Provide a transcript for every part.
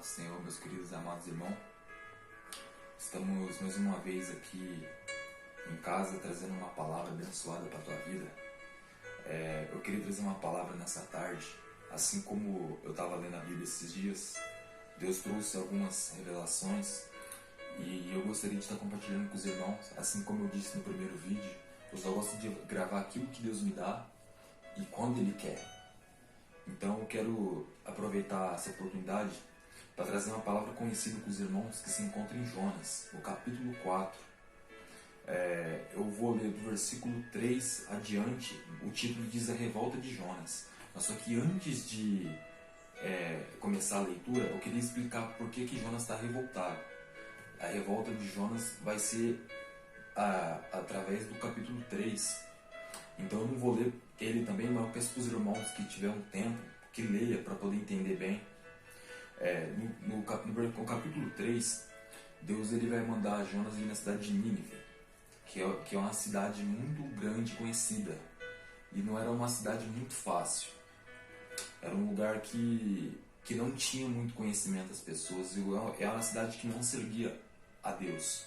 do Senhor, meus queridos e amados irmãos. Estamos mais uma vez aqui em casa trazendo uma palavra abençoada para a tua vida. Eu queria trazer uma palavra nessa tarde. Assim como eu estava lendo a Bíblia esses dias, Deus trouxe algumas revelações e eu gostaria de estar compartilhando com os irmãos. Assim como eu disse no primeiro vídeo, eu só gosto de gravar aquilo que Deus me dá e quando Ele quer. Então eu quero aproveitar essa oportunidade para trazer uma palavra conhecida com os irmãos que se encontra em Jonas, no capítulo 4. Eu vou ler do versículo 3 adiante. O título diz a revolta de Jonas. Mas só que antes de começar a leitura, eu queria explicar por que Jonas está revoltado. A revolta de Jonas vai ser através do capítulo 3. Então eu não vou ler ele também, mas eu peço para os irmãos que tiverem tempo, que leia para poder entender bem. No capítulo 3, Deus ele vai mandar Jonas ir na cidade de Nínive, que é uma cidade muito grande e conhecida. E não era uma cidade muito fácil. Era um lugar que não tinha muito conhecimento das pessoas. Era uma cidade que não servia a Deus.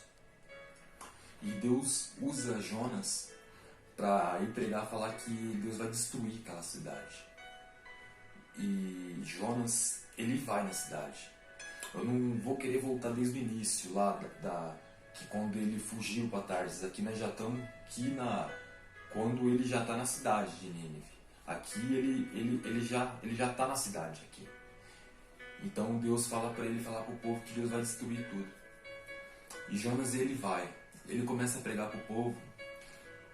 E Deus usa Jonas para ir pregar, falar que Deus vai destruir aquela cidade. E Jonas, ele vai na cidade. Eu não vou querer voltar desde o início, lá que quando ele fugiu para Tarsis. Aqui nós já estamos quando ele já está na cidade de Nínive. Aqui ele já está na cidade aqui. Então Deus fala para ele falar para o povo que Deus vai destruir tudo. E Jonas ele vai. Ele começa a pregar para o povo.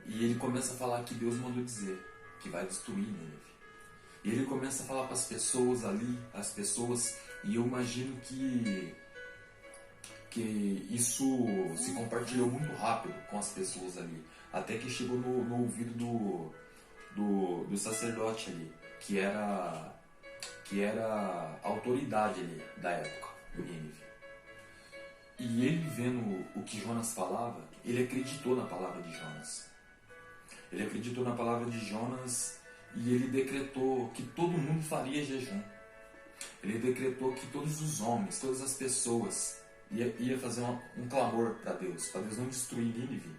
E ele começa a falar que Deus mandou dizer que vai destruir Nínive. E ele começa a falar para as pessoas ali, e eu imagino que isso se compartilhou muito rápido com as pessoas ali, até que chegou no ouvido do sacerdote ali, que era a autoridade ali da época, do Nínive. E ele vendo o que Jonas falava, ele acreditou na palavra de Jonas. Ele acreditou na palavra de Jonas e ele decretou que todo mundo faria jejum. Ele decretou que todos os homens, todas as pessoas ia fazer um clamor para Deus não destruir Nínive.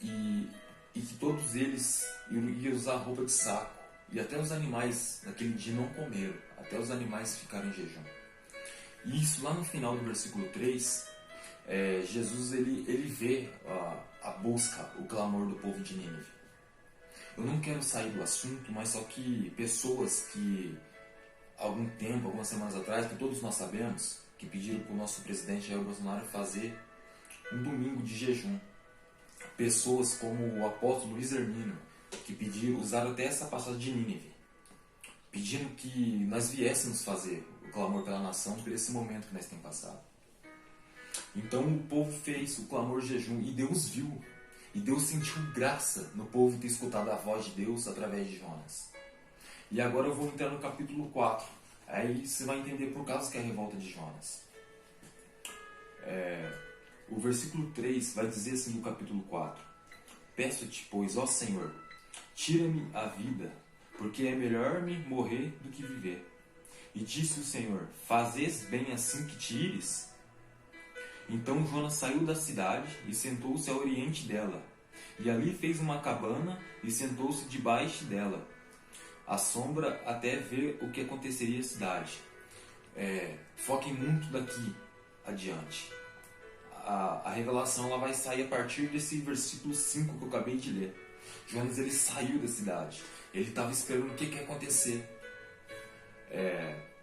E que todos eles iam usar roupa de saco. E até os animais naquele dia não comeram, até os animais ficaram em jejum. E isso lá no final do versículo 3, Jesus ele vê a busca, o clamor do povo de Nínive. Eu não quero sair do assunto, mas só que pessoas que algum tempo, algumas semanas atrás, que todos nós sabemos, que pediram para o nosso presidente Jair Bolsonaro fazer um domingo de jejum. Pessoas como o apóstolo Luiz Hermínio, que usaram até essa passagem de Nínive, pedindo que nós viéssemos fazer o clamor pela nação por esse momento que nós temos passado. Então o povo fez o clamor de jejum e Deus viu. E Deus sentiu graça no povo ter escutado a voz de Deus através de Jonas. E agora eu vou entrar no capítulo 4. Aí você vai entender por causa que é a revolta de Jonas. O versículo 3 vai dizer assim no capítulo 4. Peço-te, pois, ó Senhor, tira-me a vida, porque é melhor-me morrer do que viver. E disse o Senhor, fazes bem assim que te ires? Então Jonas saiu da cidade e sentou-se ao oriente dela. E ali fez uma cabana e sentou-se debaixo dela, à sombra, até ver o que aconteceria à cidade. Foquem muito daqui adiante. A revelação ela vai sair a partir desse versículo 5 que eu acabei de ler. Jonas ele saiu da cidade. Ele estava esperando o que ia acontecer.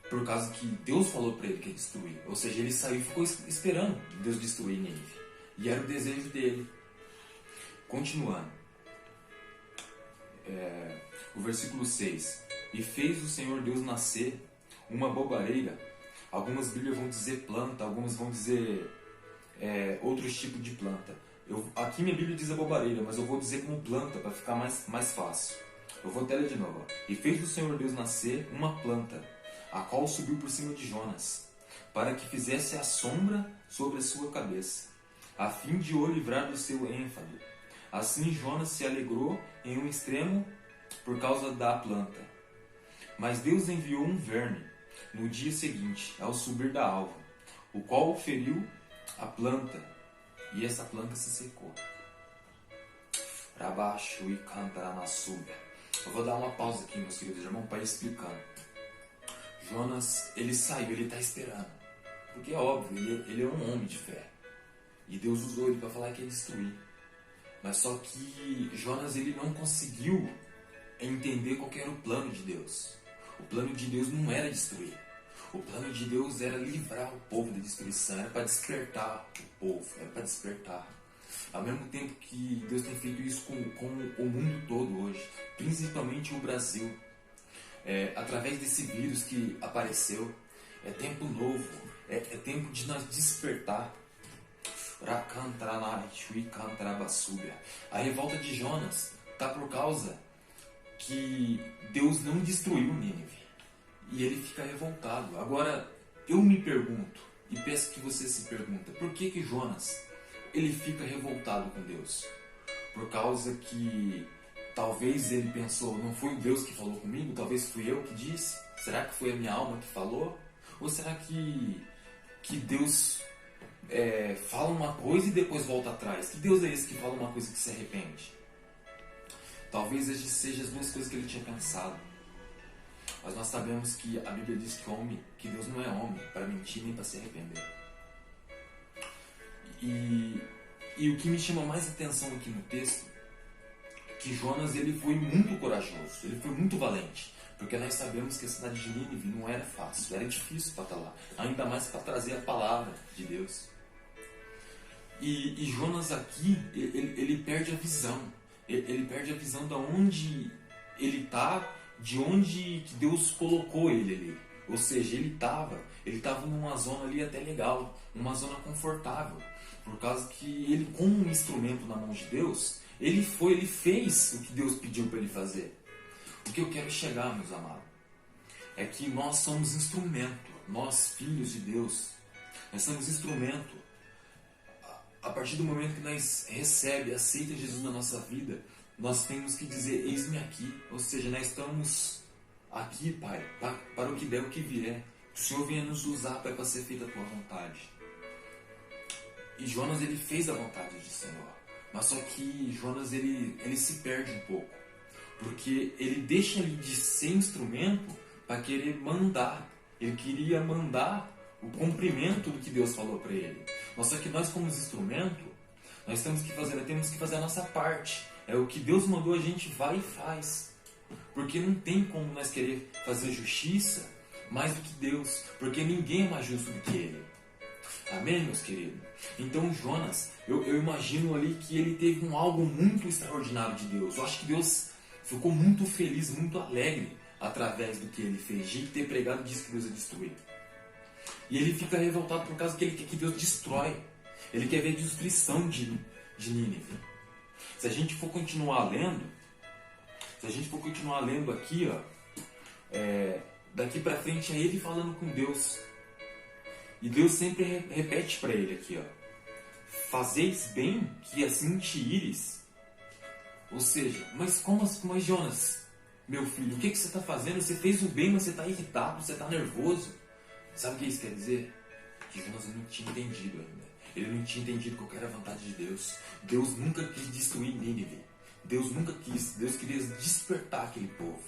Por causa que Deus falou para ele que ia destruir. Ou seja, ele saiu e ficou esperando Deus destruir Nínive. E era o desejo dele. Continuando. O versículo 6. E fez o Senhor Deus nascer uma bobareira. Algumas Bíblias vão dizer planta, algumas vão dizer outros tipos de planta. Aqui minha Bíblia diz a bobareira, mas eu vou dizer como planta para ficar mais fácil. Eu vou até ler de novo. E fez o Senhor Deus nascer uma planta, a qual subiu por cima de Jonas, para que fizesse a sombra sobre a sua cabeça, a fim de o livrar do seu ênfado. Assim Jonas se alegrou em um extremo por causa da planta. Mas Deus enviou um verme, no dia seguinte, ao subir da alva, o qual feriu a planta, e essa planta se secou. Rabaixo e cantará na suba. Eu vou dar uma pausa aqui, meus queridos irmãos, para ir explicando. Jonas, ele saiu, ele está esperando. Porque é óbvio, ele é um homem de fé. E Deus usou ele para falar que ia destruir. Mas só que Jonas, ele não conseguiu entender qual era o plano de Deus. O plano de Deus não era destruir. O plano de Deus era livrar o povo da destruição. Era para despertar o povo. Era para despertar. Ao mesmo tempo que Deus tem feito isso com o mundo todo hoje. Principalmente o Brasil. Através desse vírus que apareceu. É tempo novo. É tempo de nós despertar. A revolta de Jonas está por causa que Deus não destruiu Nínive. E ele fica revoltado. Agora, eu me pergunto, e peço que você se pergunte, por que Jonas ele fica revoltado com Deus? Por causa que talvez ele pensou, não foi o Deus que falou comigo, talvez fui eu que disse? Será que foi a minha alma que falou? Ou será que Deus fala uma coisa e depois volta atrás? Que Deus é esse que fala uma coisa que se arrepende? Talvez seja as duas coisas que ele tinha pensado. Mas nós sabemos que a Bíblia diz que Deus não é homem para mentir nem para se arrepender. E o que me chama mais atenção aqui no texto é que Jonas ele foi muito corajoso, ele foi muito valente. Porque nós sabemos que a cidade de Nínive não era fácil, era difícil para estar lá. Ainda mais para trazer a palavra de Deus. E Jonas aqui, ele perde a visão. Ele perde a visão de onde ele está, de onde que Deus colocou ele ali. Ou seja, ele estava numa zona ali até legal, uma zona confortável. Por causa que ele, como um instrumento na mão de Deus, ele fez o que Deus pediu para ele fazer. O que eu quero chegar, meus amados, é que nós somos instrumento, nós filhos de Deus, nós somos instrumento. A partir do momento que nós aceita Jesus na nossa vida, nós temos que dizer, eis-me aqui. Ou seja, nós estamos aqui, Pai, para o que der, o que vier. O Senhor venha nos usar para ser feita a Tua vontade. E Jonas, ele fez a vontade do Senhor. Mas só que Jonas, ele se perde um pouco. Porque ele deixa ali de ser instrumento para querer mandar. Ele queria mandar o cumprimento do que Deus falou para ele. Mas só que nós, como instrumento, nós temos que fazer a nossa parte. É o que Deus mandou, a gente vai e faz. Porque não tem como nós querer fazer justiça mais do que Deus. Porque ninguém é mais justo do que Ele. Amém, meus queridos? Então Jonas, eu imagino ali que ele teve algo muito extraordinário de Deus. Eu acho que Deus ficou muito feliz, muito alegre através do que ele fez, de ter pregado e disse que Deus ia destruir. E ele fica revoltado por causa que ele quer que Deus destrói. Ele quer ver a destruição de Nínive. Se a gente for continuar lendo aqui, daqui para frente é ele falando com Deus. E Deus sempre repete para ele aqui, fazeis bem que assim te ires. Ou seja, mas Jonas, meu filho, o que você está fazendo? Você fez o bem, mas você está irritado, você está nervoso. Sabe o que isso quer dizer? Que Jonas não tinha entendido ainda. Ele não tinha entendido qual era a vontade de Deus. Deus nunca quis destruir Nínive. Deus nunca quis. Deus queria despertar aquele povo.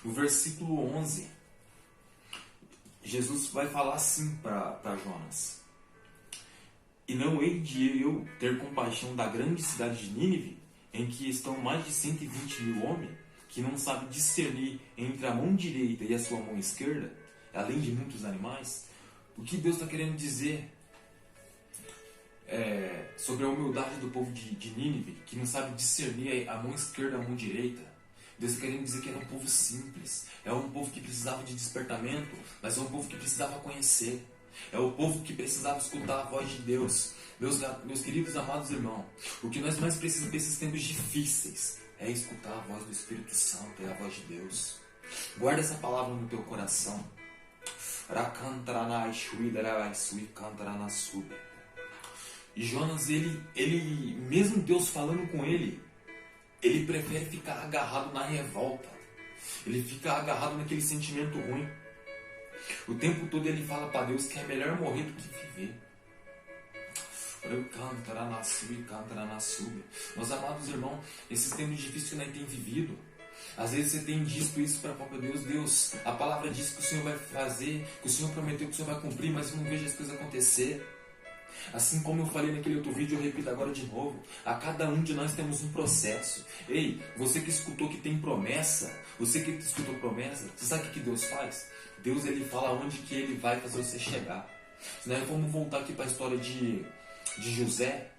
No versículo 11, Jesus vai falar assim para Jonas. E não hei de eu ter compaixão da grande cidade de Nínive, em que estão mais de 120 mil homens, que não sabem discernir entre a mão direita e a sua mão esquerda, além de muitos animais. O que Deus está querendo dizer sobre a humildade do povo de Nínive, que não sabe discernir a mão esquerda e a mão direita. Deus está querendo dizer que era um povo simples, é um povo que precisava de despertamento, mas é um povo que precisava conhecer, é o povo que precisava escutar a voz de Deus. Meus queridos amados irmãos, o que nós mais precisamos nesses tempos difíceis é escutar a voz do Espírito Santo, é a voz de Deus. Guarda essa palavra no teu coração. E Jonas, ele mesmo Deus falando com ele prefere ficar agarrado na revolta. Ele fica agarrado naquele sentimento ruim. O tempo todo ele fala para Deus que é melhor morrer do que viver. Meus amados irmãos, esses tempos difíceis que nós temos vivido, às vezes você tem dito isso para o próprio Deus. Deus, a palavra diz que o Senhor vai fazer, que o Senhor prometeu que o Senhor vai cumprir, mas eu não vejo as coisas acontecer. Assim como eu falei naquele outro vídeo, eu repito agora de novo. A cada um de nós temos um processo. Ei, você que escutou que tem promessa, você que escutou promessa, você sabe o que Deus faz? Deus, ele fala onde que ele vai fazer você chegar. Se nós vamos voltar aqui para a história de José,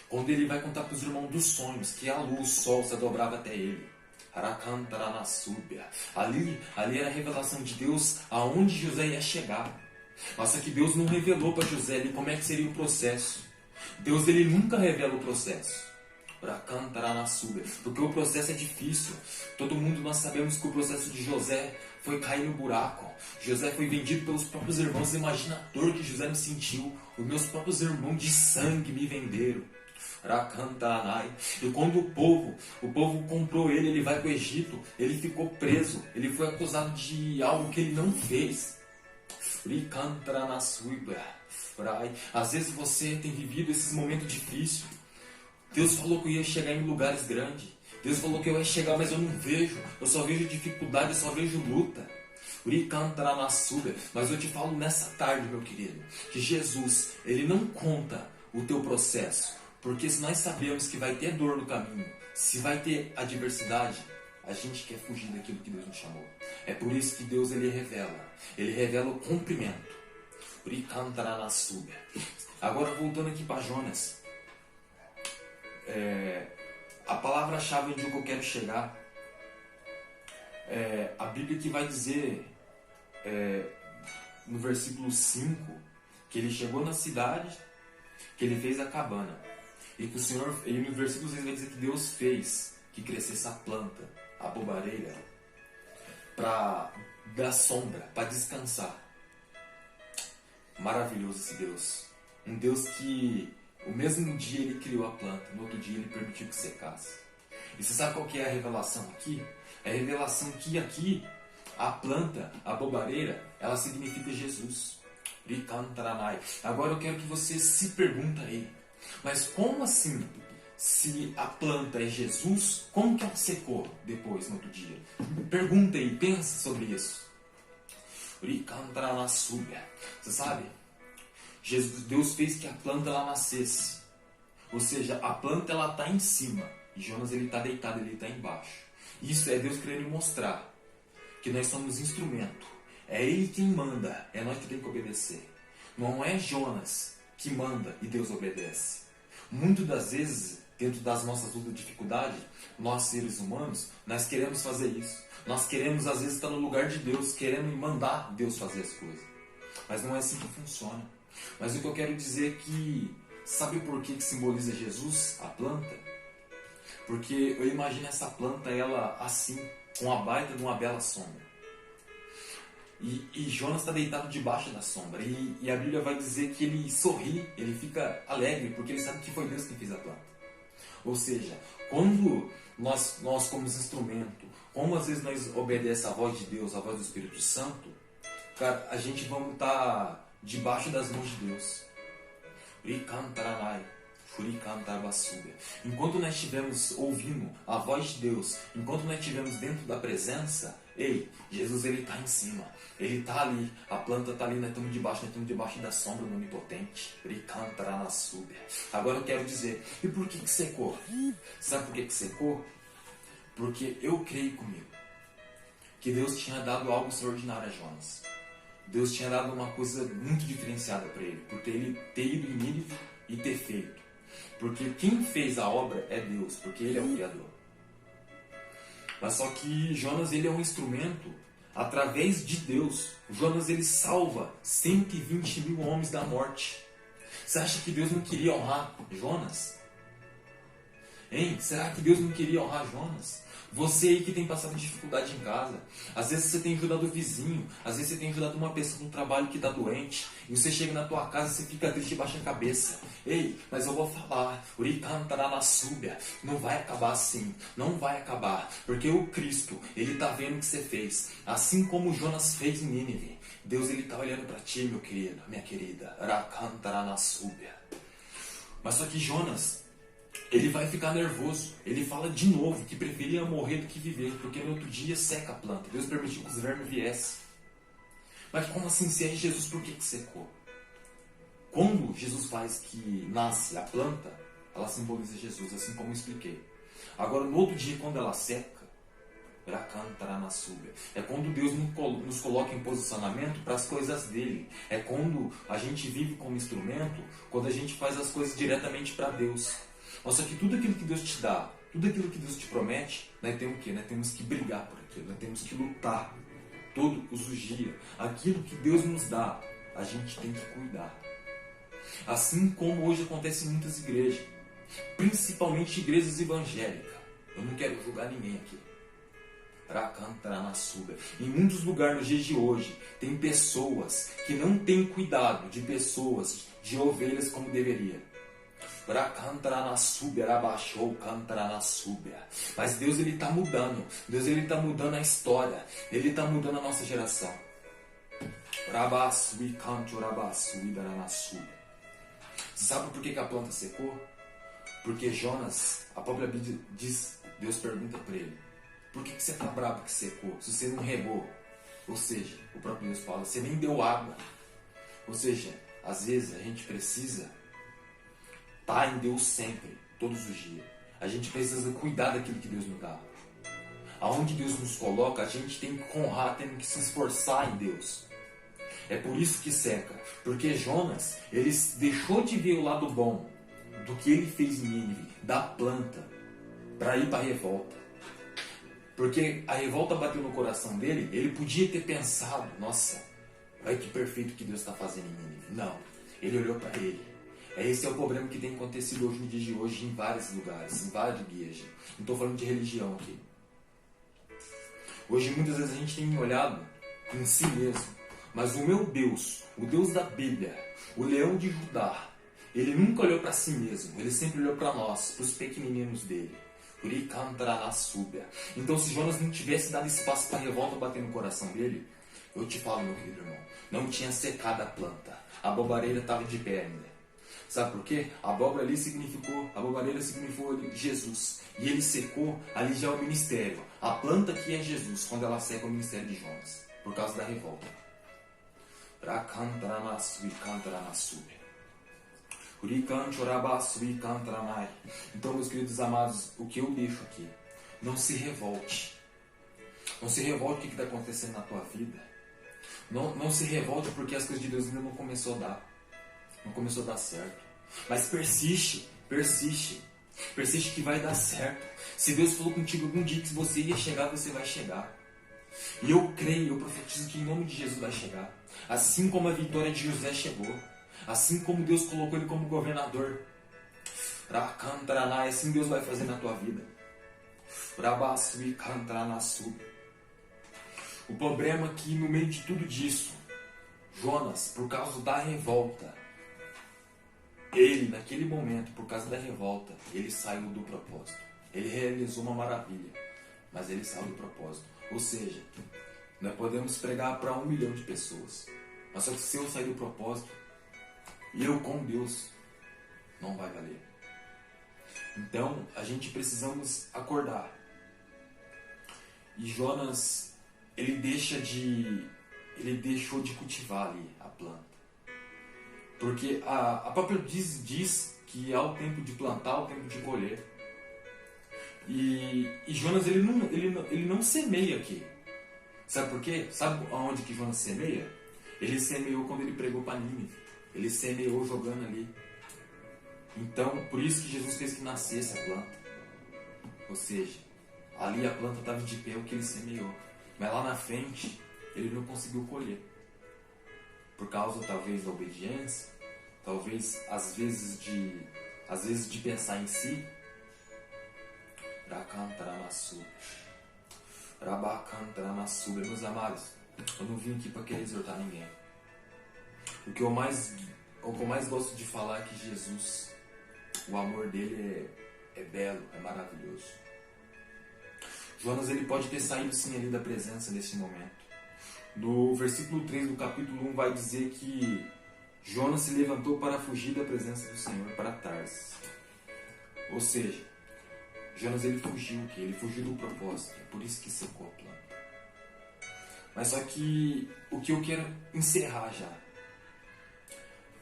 quando ele vai contar para os irmãos dos sonhos, que a luz, o sol se dobrava até ele. Ali era a revelação de Deus aonde José ia chegar. Mas só que Deus não revelou para José ali como é que seria o processo. Deus, ele nunca revela o processo. Porque o processo é difícil. Todo mundo nós sabemos que o processo de José foi cair no buraco. José foi vendido pelos próprios irmãos. Imagina a dor que José me sentiu. Os meus próprios irmãos de sangue me venderam. E quando o povo comprou ele, ele vai para o Egito, ele ficou preso, ele foi acusado de algo que ele não fez. Às vezes você tem vivido esses momentos difíceis. Deus falou que eu ia chegar em lugares grandes. Deus falou que eu ia chegar, mas eu não vejo. Eu só vejo dificuldade, eu só vejo luta. Mas eu te falo nessa tarde, meu querido, que Jesus, ele não conta o teu processo. Porque se nós sabemos que vai ter dor no caminho, se vai ter adversidade, a gente quer fugir daquilo que Deus nos chamou. É por isso que Deus, ele revela o cumprimento. Agora voltando aqui para Jonas, a palavra-chave onde eu quero chegar, a Bíblia que vai dizer no versículo 5 que ele chegou na cidade, que ele fez a cabana. E que o Senhor, ele no versículo 6 vai dizer que Deus fez que crescesse a planta, a bobareira, para dar sombra, para descansar. Maravilhoso esse Deus. Um Deus que, o mesmo dia ele criou a planta, no outro dia ele permitiu que secasse. E você sabe qual que é a revelação aqui? É a revelação que aqui, a planta, a bobareira, ela significa Jesus. Agora eu quero que você se pergunte aí. Mas como assim, se a planta é Jesus, como que ela secou depois, no outro dia? Pergunta aí, pensa sobre isso. Você sabe? Deus fez que a planta ela nascesse. Ou seja, a planta ela está em cima. E Jonas ele está deitado, ele está embaixo. Isso é Deus querendo mostrar que nós somos instrumento. É Ele quem manda, é nós que temos que obedecer. Não é Jonas que manda e Deus obedece. Muitas das vezes, dentro das nossas lutas de dificuldade, nós seres humanos, nós queremos fazer isso. Nós queremos às vezes estar no lugar de Deus, querendo mandar Deus fazer as coisas. Mas não é assim que funciona. Mas o que eu quero dizer é que, sabe por que simboliza Jesus, a planta? Porque eu imagino essa planta, ela assim, com a baita de uma bela sombra. E Jonas está deitado debaixo da sombra. E a Bíblia vai dizer que ele sorri, ele fica alegre, porque ele sabe que foi Deus quem fez a planta. Ou seja, quando nós como instrumento, como às vezes nós obedecemos a voz de Deus, a voz do Espírito Santo, cara, a gente vamos estar debaixo das mãos de Deus. Enquanto nós estivermos ouvindo a voz de Deus, enquanto nós estivermos dentro da presença, ei, Jesus ele está em cima, ele está ali, a planta está ali, nós estamos debaixo da sombra do Onipotente. Agora eu quero dizer, e por que secou? Sabe por que secou? Porque eu creio comigo que Deus tinha dado algo extraordinário a Jonas. Deus tinha dado uma coisa muito diferenciada para ele, por ele ter ido em Nínive e ter feito. Porque quem fez a obra é Deus, porque Ele é o Criador. Mas só que Jonas ele é um instrumento, através de Deus. Jonas ele salva 120 mil homens da morte. Você acha que Deus não queria honrar Jonas? Hein? Será que Deus não queria honrar Jonas? Você aí que tem passado dificuldade em casa, às vezes você tem ajudado o vizinho, às vezes você tem ajudado uma pessoa no trabalho que está doente, e você chega na tua casa e você fica triste e baixa a cabeça. Ei, mas eu vou falar, não vai acabar assim, não vai acabar, porque o Cristo, Ele está vendo o que você fez, assim como Jonas fez em Nínive. Deus, Ele está olhando para ti, meu querido, minha querida. Mas só que Jonas, ele vai ficar nervoso. Ele fala de novo que preferia morrer do que viver, porque no outro dia seca a planta. Deus permitiu que os vermes viessem. Mas como assim, se é Jesus, por que secou? Quando Jesus faz que nasce a planta, ela simboliza Jesus, assim como eu expliquei. Agora, no outro dia, quando ela seca, é quando Deus nos coloca em posicionamento para as coisas dele. É quando a gente vive como instrumento, quando a gente faz as coisas diretamente para Deus. Mas só que tudo aquilo que Deus te dá, tudo aquilo que Deus te promete, nós temos o quê? Nós temos que brigar por aquilo, nós temos que lutar todos os dias. Aquilo que Deus nos dá, a gente tem que cuidar. Assim como hoje acontece em muitas igrejas, principalmente igrejas evangélicas. Eu não quero julgar ninguém aqui. Em muitos lugares nos dias de hoje, tem pessoas que não têm cuidado de pessoas, de ovelhas como deveria. Mas Deus, Ele está mudando. Deus, Ele está mudando a história. Ele está mudando a nossa geração. Você sabe por que a planta secou? Porque Jonas, a própria Bíblia diz, Deus pergunta para ele: por que você está bravo que secou? Se você não regou. Ou seja, o próprio Deus fala, você nem deu água. Ou seja, às vezes a gente precisa estar em Deus sempre, todos os dias. A gente precisa cuidar daquilo que Deus nos dá. Aonde Deus nos coloca, a gente tem que honrar, tem que se esforçar em Deus. É por isso que seca. Porque Jonas, ele deixou de ver o lado bom do que ele fez em Nínive, da planta, para ir para a revolta. Porque a revolta bateu no coração dele, ele podia ter pensado, nossa, olha que perfeito que Deus está fazendo em Nínive. Não, ele olhou para ele. Esse é o problema que tem acontecido hoje, no dia de hoje, em vários lugares, em várias igrejas. Não estou falando de religião aqui. Hoje, muitas vezes, a gente tem olhado em si mesmo. Mas o meu Deus, o Deus da Bíblia, o leão de Judá, ele nunca olhou para si mesmo. Ele sempre olhou para nós, para os pequenininhos dele. Então, se Jonas não tivesse dado espaço para a revolta bater no coração dele, eu te falo, meu querido irmão, não tinha secado a planta. A abobareira estava de pé ainda. Sabe por quê? A abobareira significou Jesus. E ele secou, ali já é o ministério. A planta que é Jesus, quando ela seca, é o ministério de Jonas, por causa da revolta. Então, meus queridos amados, o que eu deixo aqui, não se revolte. Não se revolte com o que está acontecendo na tua vida. Não se revolte porque as coisas de Deus ainda não começou a dar. Não começou a dar certo. Mas persiste que vai dar certo. Se Deus falou contigo algum dia que você ia chegar, você vai chegar. E eu creio, eu profetizo que em nome de Jesus vai chegar. Assim como a vitória de José chegou. Assim como Deus colocou ele como governador. Assim Deus vai fazer na tua vida. O problema é que no meio de tudo disso, Jonas, por causa da revolta, ele, naquele momento, por causa da revolta, ele saiu do propósito. Ele realizou uma maravilha, mas ele saiu do propósito. Ou seja, nós podemos pregar para 1 milhão de pessoas, mas só que se eu sair do propósito, e eu com Deus, não vai valer. Então, a gente precisamos acordar. E Jonas, ele deixou de cultivar ali a planta. Porque a própria diz que há o tempo de plantar, o tempo de colher. E Jonas, ele não semeia aqui. Sabe por quê? Sabe aonde que Jonas semeia? Ele semeou quando ele pregou para Nínive. Ele semeou jogando ali. Então, por isso que Jesus fez que nascesse a planta. Ou seja, ali a planta estava de pé, o que ele semeou. Mas lá na frente, ele não conseguiu colher. Por causa, talvez, da obediência. Talvez, às vezes de pensar em si. Rakantaramasu. Rabakantaramasu. Meus amados, eu não vim aqui para querer exortar ninguém. O que eu mais gosto de falar é que Jesus, o amor dele é belo, é maravilhoso. Jonas, ele pode ter saído sim ali da presença nesse momento. No versículo 3 do capítulo 1 vai dizer que Jonas se levantou para fugir da presença do Senhor para Tarsis. Ou seja, Jonas ele fugiu o quê? Ele fugiu do propósito. É por isso que secou a planta. Mas só que o que eu quero encerrar já.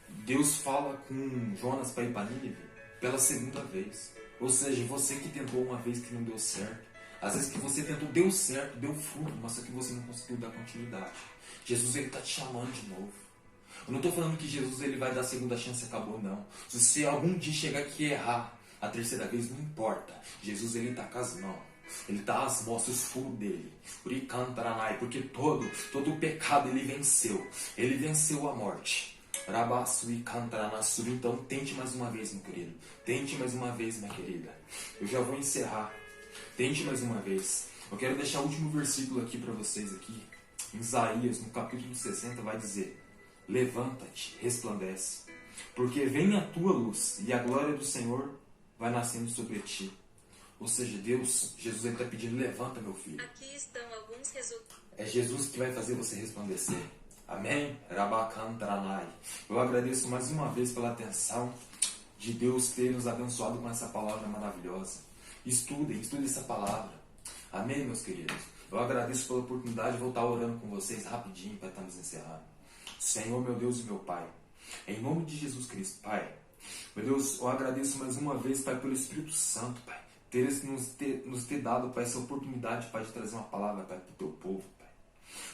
Deus fala com Jonas para ir para Nínive pela segunda vez. Ou seja, você que tentou uma vez que não deu certo. Às vezes que você tentou, deu certo, deu fruto, mas só que você não conseguiu dar continuidade. Jesus ele está te chamando de novo. Eu não estou falando que Jesus ele vai dar a segunda chance e acabou, não. Se você algum dia chegar aqui e errar a terceira vez, não importa. Jesus ele está com as mãos. Ele está às mãos, os furos dele. Porque todo pecado ele venceu. Ele venceu a morte. Então tente mais uma vez, meu querido. Tente mais uma vez, minha querida. Eu já vou encerrar. Tente mais uma vez. Eu quero deixar o último versículo aqui para vocês aqui. Em Isaías, no capítulo 60, vai dizer: levanta-te, resplandece, porque vem a tua luz e a glória do Senhor vai nascendo sobre ti. Ou seja, Jesus está pedindo: levanta, meu filho. Aqui estão alguns resultados. É Jesus que vai fazer você resplandecer. Amém? Rabakantaranai. Eu agradeço mais uma vez pela atenção de Deus ter nos abençoado com essa palavra maravilhosa. Estudem essa palavra. Amém, meus queridos? Eu agradeço pela oportunidade de voltar orando com vocês rapidinho para estarmos encerrando. Senhor, meu Deus e meu Pai, em nome de Jesus Cristo, Pai, meu Deus, eu agradeço mais uma vez, Pai, pelo Espírito Santo, Pai, nos ter dado, Pai, essa oportunidade, Pai, de trazer uma palavra, Pai, para o Teu povo, Pai.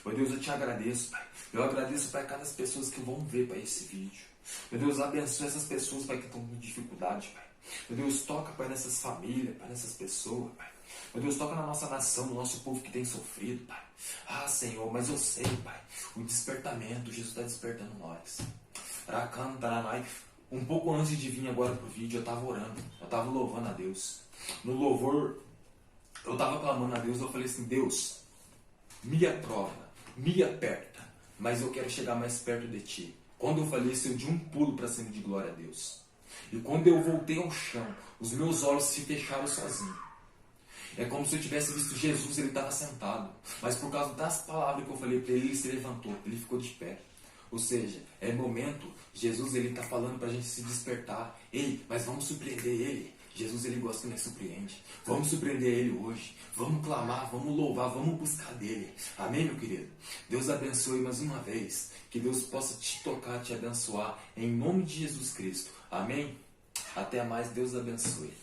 Meu Deus, eu te agradeço, Pai. Eu agradeço, Pai, cada pessoas que vão ver, Pai, esse vídeo. Meu Deus, abençoe essas pessoas, Pai, que estão com dificuldade, Pai. Meu Deus, toca, Pai, nessas famílias, Pai, nessas pessoas, Pai. Meu Deus, toca na nossa nação, no nosso povo que tem sofrido, Pai. Ah, Senhor, mas eu sei, Pai, o despertamento, Jesus está despertando nós. Um pouco antes de vir agora pro vídeo, eu estava orando, eu estava louvando a Deus. No louvor, eu estava clamando a Deus, eu falei assim: Deus, me aprova, me aperta, mas eu quero chegar mais perto de Ti. Quando eu falei isso, eu dei um pulo para cima de glória a Deus. E quando eu voltei ao chão, os meus olhos se fecharam sozinhos. É como se eu tivesse visto Jesus, ele estava sentado. Mas por causa das palavras que eu falei para ele, ele se levantou, ele ficou de pé. Ou seja, é momento, Jesus ele está falando para a gente se despertar. Ei, mas vamos surpreender ele. Jesus ele gosta que nos surpreende. Vamos surpreender ele hoje. Vamos clamar, vamos louvar, vamos buscar dele. Amém, meu querido? Deus abençoe mais uma vez. Que Deus possa te tocar, te abençoar. Em nome de Jesus Cristo. Amém? Até mais, Deus abençoe.